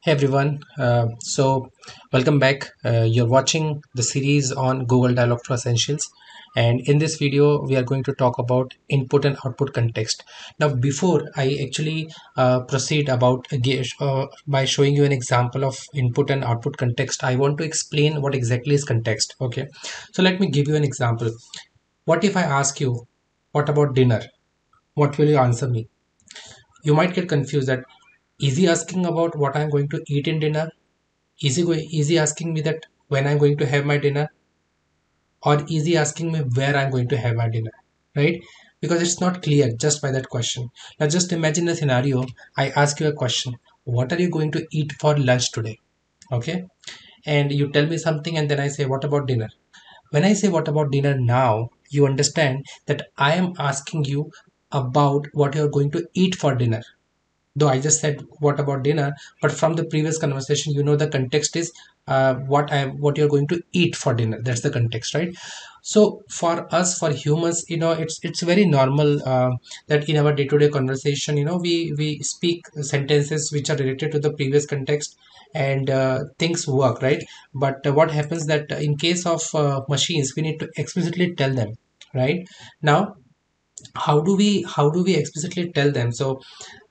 Hey everyone, welcome back. You're watching the series on Google Dialogflow Essentials, and in this video, we are going to talk about input and output context. Now, before I actually proceed by showing you an example of input and output context, I want to explain what exactly is context. Okay, so let me give you an example. What if I ask you, "What about dinner?" What will you answer me? You might get confused that is he asking about what I'm going to eat in dinner? Is he asking me that when I'm going to have my dinner, or is he asking me where I'm going to have my dinner, right? Because it's not clear just by that question. Now just imagine a scenario. I ask you a question: what are you going to eat for lunch today? Okay, and you tell me something, and then I say, what about dinner? When I say what about dinner, now you understand that I am asking you about what you're going to eat for dinner. Though I just said what about dinner, but from the previous conversation, the context is what you're going to eat for dinner. That's the context, right? So for us, for humans, it's very normal that in our day-to-day conversation, we speak sentences which are related to the previous context, and things work, right? But what happens that in case of machines, we need to explicitly tell them, right? Now how do we explicitly tell them? So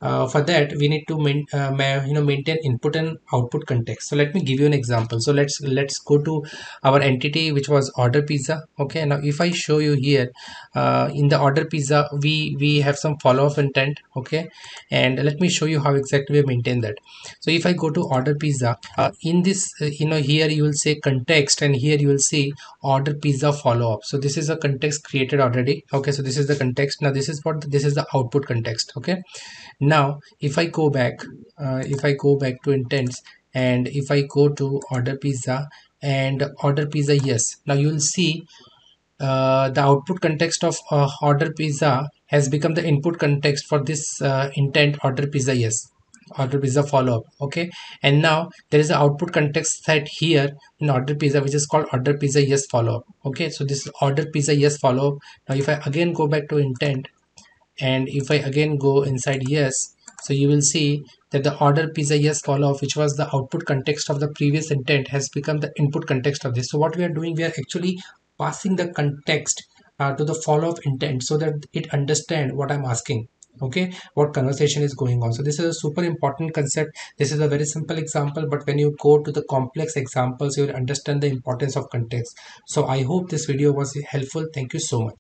for that we need to maintain input and output context. So let me give you an example. So let's go to our entity, which was order pizza. Okay, now if I show you here, in the order pizza, we have some follow-up intent. Okay, and let me show you how exactly we maintain that. So if I go to order pizza, in this here you will say context, and here you will see order pizza follow-up. So this is a context created already. Okay, so this is the context. Now this is the output context. Okay, now if I go back to intents, and if I go to order pizza and order pizza yes, now you will see the output context of order pizza has become the input context for this intent order pizza yes, order pizza follow up. Okay, and now there is an output context set here in order pizza, which is called order pizza yes follow up. Okay, so this is order pizza yes follow up. Now if I again go back to intent, and if I again go inside yes, so you will see that the order pizza yes follow up, which was the output context of the previous intent, has become the input context of this. So what we are doing, we are actually passing the context to the follow up intent so that it understand what I'm asking. Okay, what conversation is going on. So this is a super important concept. This is a very simple example, but when you go to the complex examples, you will understand the importance of context. So I hope this video was helpful. Thank you so much.